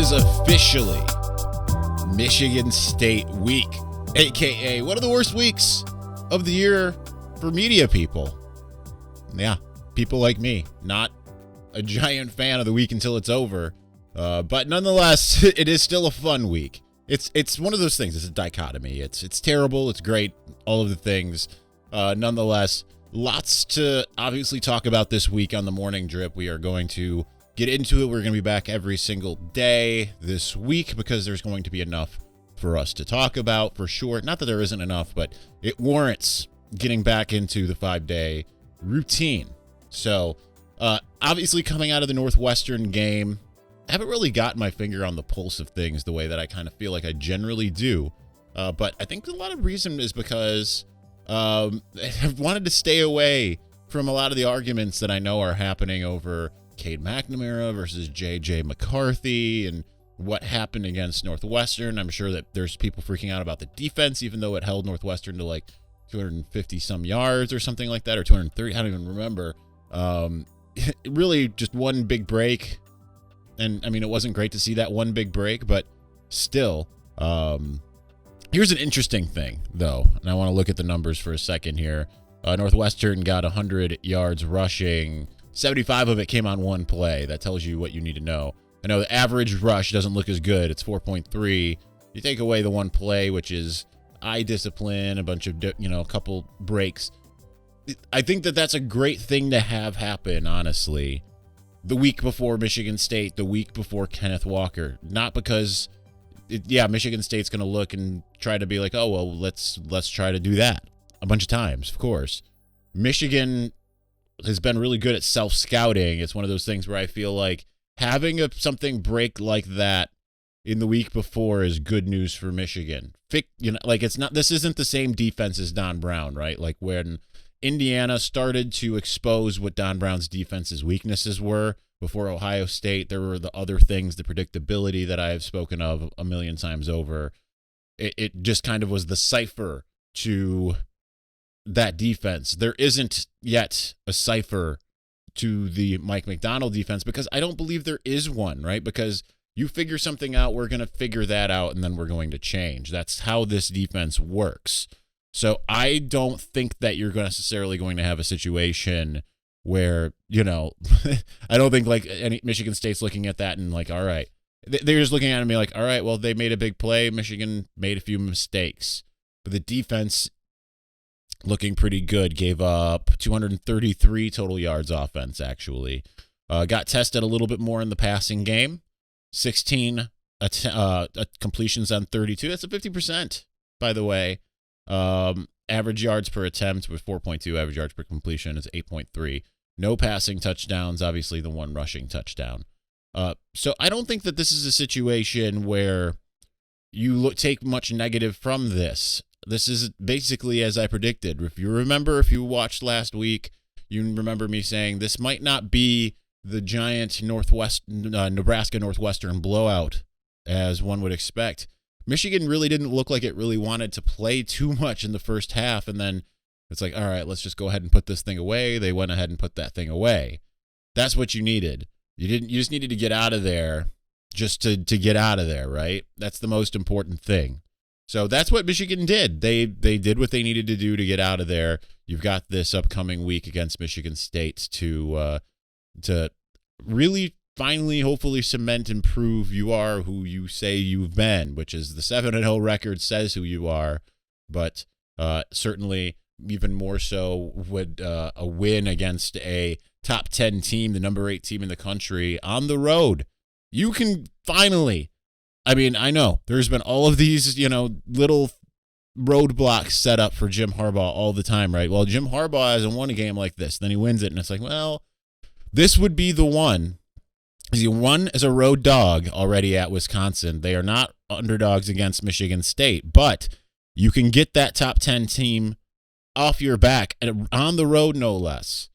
is officially Michigan State week, aka one of the worst weeks of the year for media people. Yeah, people like me, not a giant fan of the week until it's over, but nonetheless, it is still a fun week. It's one of those things. It's a dichotomy. It's terrible. It's great. All of the things. Nonetheless, lots to obviously talk about this week on the Morning Drip. We are going to get into it. We're going to be back every single day this week because there's going to be enough for us to talk about for sure. Not that there isn't enough, but it warrants getting back into the 5-day routine. So, obviously coming out of the Northwestern game, I haven't really got my finger on the pulse of things the way that I kind of feel like I generally do. But I think a lot of reason is because I've wanted to stay away from a lot of the arguments that I know are happening over Cade McNamara versus J.J. McCarthy and what happened against Northwestern. I'm sure that there's people freaking out about the defense, even though it held Northwestern to like 250 some yards or something like that, or 230. I don't even remember. Really just one big break. And I mean, it wasn't great to see that one big break, but still, here's an interesting thing though. And I want to look at the numbers for a second here. Northwestern got 100 yards rushing. 75 of it came on one play. That tells you what you need to know. I know the average rush doesn't look as good. It's 4.3. You take away the one play, which is eye discipline, a bunch of, a couple breaks. I think that that's a great thing to have happen, honestly. The week before Michigan State, the week before Kenneth Walker. Not because, Michigan State's going to look and try to be like, oh, well, let's try to do that a bunch of times, of course. Michigan has been really good at self-scouting. It's one of those things where I feel like having something break like that in the week before is good news for Michigan. This isn't the same defense as Don Brown, right? Like when Indiana started to expose what Don Brown's defense's weaknesses were before Ohio State, there were the other things, the predictability that I have spoken of a million times over. It just kind of was the cipher to that defense. There isn't yet a cipher to the Mike McDonald defense because I don't believe there is one, right? Because you figure something out, we're going to figure that out, and then we're going to change. That's how this defense works. So I don't think that you're necessarily going to have a situation where, I don't think like any Michigan State's looking at that and like, all right, they're just looking at it and be like, all right, well, they made a big play. Michigan made a few mistakes, but the defense looking pretty good, gave up 233 total yards offense, actually. Got tested a little bit more in the passing game. 16 completions on 32. That's a 50%, by the way. Average yards per attempt with 4.2. Average yards per completion is 8.3. No passing touchdowns, obviously the one rushing touchdown. So I don't think that this is a situation where you take much negative from this. This is basically as I predicted. If you watched last week, you remember me saying this might not be the giant Nebraska Northwestern blowout as one would expect. Michigan really didn't look like it really wanted to play too much in the first half, and then it's like, all right, let's just go ahead and put this thing away. They went ahead and put that thing away. That's what you needed. You just needed to get out of there just to get out of there, right? That's the most important thing. So that's what Michigan did. They did what they needed to do to get out of there. You've got this upcoming week against Michigan State to really finally, hopefully, cement and prove you are who you say you've been, which is the 7-0 record says who you are. But certainly, even more so, would a win against a top 10 team, the number 8 team in the country, on the road. You can finally. I mean, I know there's been all of these, little roadblocks set up for Jim Harbaugh all the time, right? Well, Jim Harbaugh hasn't won a game like this. Then he wins it, and it's like, well, this would be the one. He won as a road dog already at Wisconsin. They are not underdogs against Michigan State, but you can get that top 10 team off your back and on the road, no less.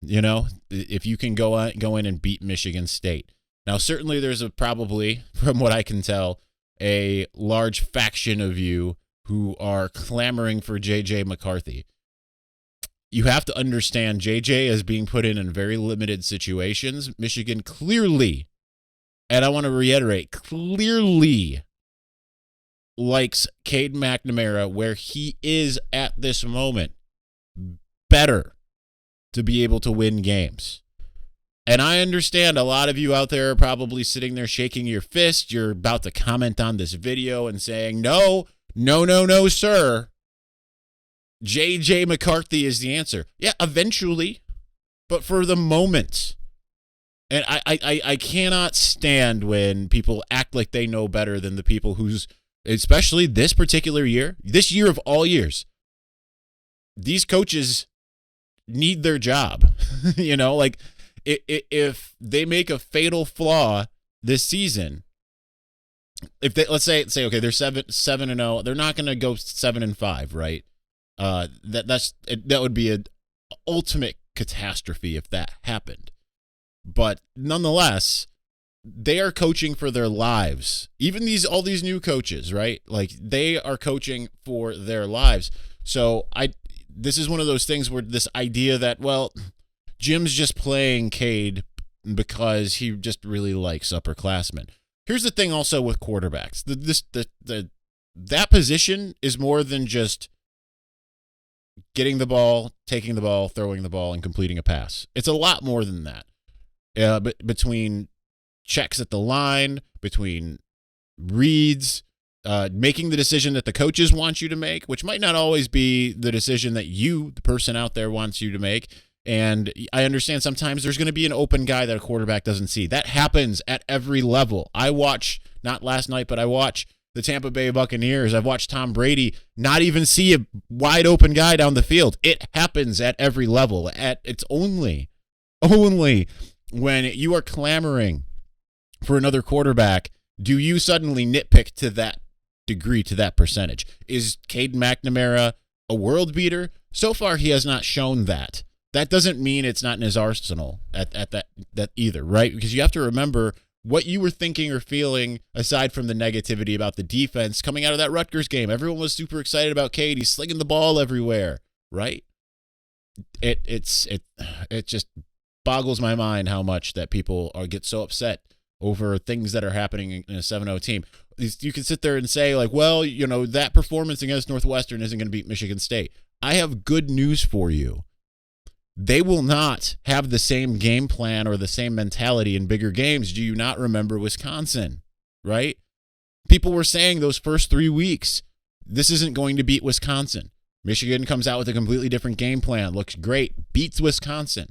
If you can go in and beat Michigan State. Now, certainly there's probably, from what I can tell, a large faction of you who are clamoring for J.J. McCarthy. You have to understand J.J. is being put in very limited situations. Michigan clearly and I want to reiterate, clearly likes Cade McNamara where he is at this moment better to be able to win games. And I understand a lot of you out there are probably sitting there shaking your fist. You're about to comment on this video and saying, no, sir. J.J. McCarthy is the answer. Yeah, eventually, but for the moment. And I cannot stand when people act like they know better than the people who's, especially this particular year, this year of all years, these coaches need their job. You know, like if they make a fatal flaw this season, if they let's say okay, they're 7-0, they're not going to go 7-5, right? That would be an ultimate catastrophe if that happened. But nonetheless, they are coaching for their lives. Even all these new coaches, right? Like they are coaching for their lives. So this is one of those things where this idea that, well, Jim's just playing Cade because he just really likes upperclassmen. Here's the thing also with quarterbacks. That position is more than just getting the ball, taking the ball, throwing the ball, and completing a pass. It's a lot more than that. Between checks at the line, between reads, making the decision that the coaches want you to make, which might not always be the decision that you, the person out there, wants you to make. And I understand sometimes there's going to be an open guy that a quarterback doesn't see. That happens at every level. I watch, not last night, but I watch the Tampa Bay Buccaneers. I've watched Tom Brady not even see a wide open guy down the field. It happens at every level. It's only when you are clamoring for another quarterback do you suddenly nitpick to that degree, to that percentage. Is Cade McNamara a world beater? So far, he has not shown that. That doesn't mean it's not in his arsenal at that either, right? Because you have to remember what you were thinking or feeling aside from the negativity about the defense coming out of that Rutgers game. Everyone was super excited about Cade. He's slinging the ball everywhere, right? It just boggles my mind how much that people get so upset over things that are happening in a 7-0 team. You can sit there and say, like, well, you know, that performance against Northwestern isn't going to beat Michigan State. I have good news for you. They will not have the same game plan or the same mentality in bigger games. Do you not remember Wisconsin, right? People were saying those first 3 weeks, this isn't going to beat Wisconsin. Michigan comes out with a completely different game plan, looks great, beats Wisconsin.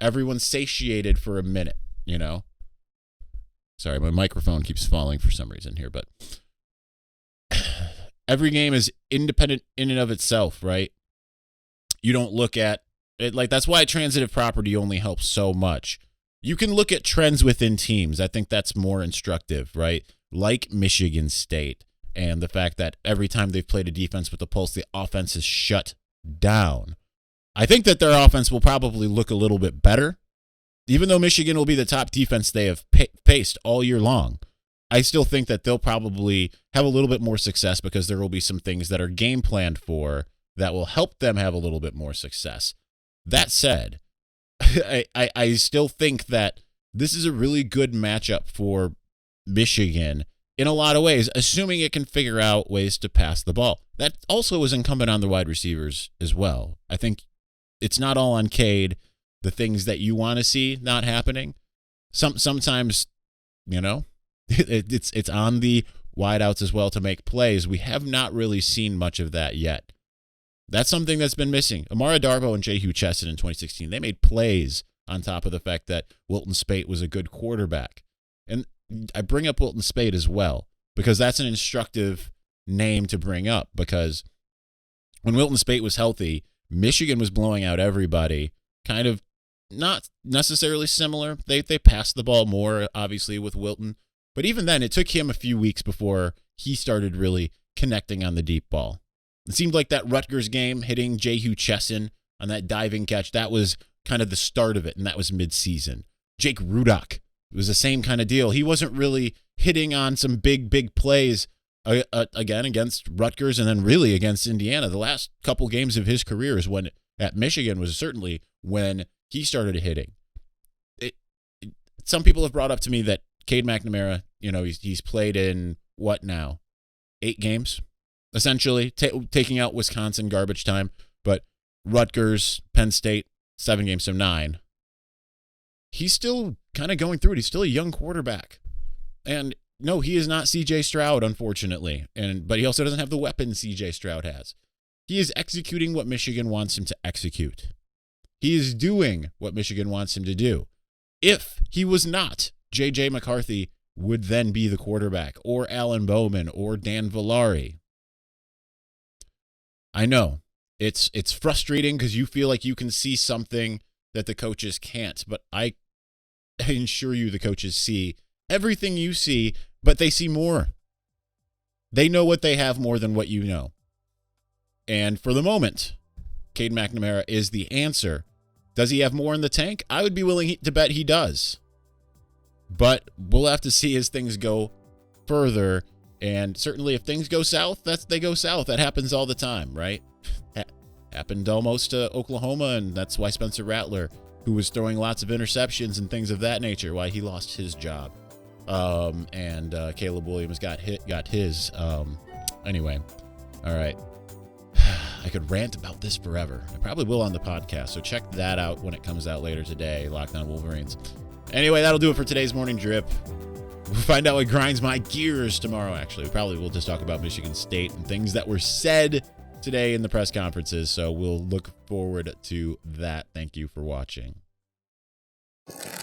Everyone's satiated for a minute, you know? Sorry, my microphone keeps falling for some reason here, but every game is independent in and of itself, right? You don't look at it like that's why transitive property only helps so much. You can look at trends within teams. I think that's more instructive, right? Like Michigan State and the fact that every time they've played a defense with a pulse, the offense is shut down. I think that their offense will probably look a little bit better. Even though Michigan will be the top defense they have faced all year long, I still think that they'll probably have a little bit more success because there will be some things that are game planned for that will help them have a little bit more success. That said, I still think that this is a really good matchup for Michigan in a lot of ways, assuming it can figure out ways to pass the ball. That also is incumbent on the wide receivers as well. I think it's not all on Cade. The things that you want to see not happening. Sometimes, you know, it's on the wideouts as well to make plays. We have not really seen much of that yet. That's something that's been missing. Amara Darbo and Jehu Chesson in 2016, they made plays on top of the fact that Wilton Speight was a good quarterback. And I bring up Wilton Speight as well because that's an instructive name to bring up because when Wilton Speight was healthy, Michigan was blowing out everybody, kind of not necessarily similar. They passed the ball more, obviously, with Wilton. But even then, it took him a few weeks before he started really connecting on the deep ball. It seemed like that Rutgers game, hitting Jehu Chesson on that diving catch, that was kind of the start of it, and that was midseason. Jake Rudock, it was the same kind of deal. He wasn't really hitting on some big plays again against Rutgers and then really against Indiana. The last couple games of his career is when at Michigan was certainly when he started hitting. Some people have brought up to me that Cade McNamara, he's played in what now? 8 games, essentially, taking out Wisconsin garbage time, but Rutgers, Penn State, 7 games, so 9. He's still kind of going through it. He's still a young quarterback. And no, he is not C.J. Stroud, unfortunately. But he also doesn't have the weapons C.J. Stroud has. He is executing what Michigan wants him to execute. He is doing what Michigan wants him to do. If he was not, J.J. McCarthy would then be the quarterback, or Alan Bowman, or Dan Villari. I know. It's frustrating because you feel like you can see something that the coaches can't, but I assure you the coaches see everything you see, but they see more. They know what they have more than what you know. And for the moment, Cade McNamara is the answer. Does he have more in the tank? I would be willing to bet he does. But we'll have to see as things go further. And certainly if things go south, they go south. That happens all the time, right? Happened almost to Oklahoma, and that's why Spencer Rattler, who was throwing lots of interceptions and things of that nature, why he lost his job. And Caleb Williams got his. Anyway, all right. I could rant about this forever. I probably will on the podcast, so check that out when it comes out later today, Locked On Wolverines. Anyway, that'll do it for today's Morning Drip. We'll find out what grinds my gears tomorrow, actually. Probably we'll just talk about Michigan State and things that were said today in the press conferences, so we'll look forward to that. Thank you for watching.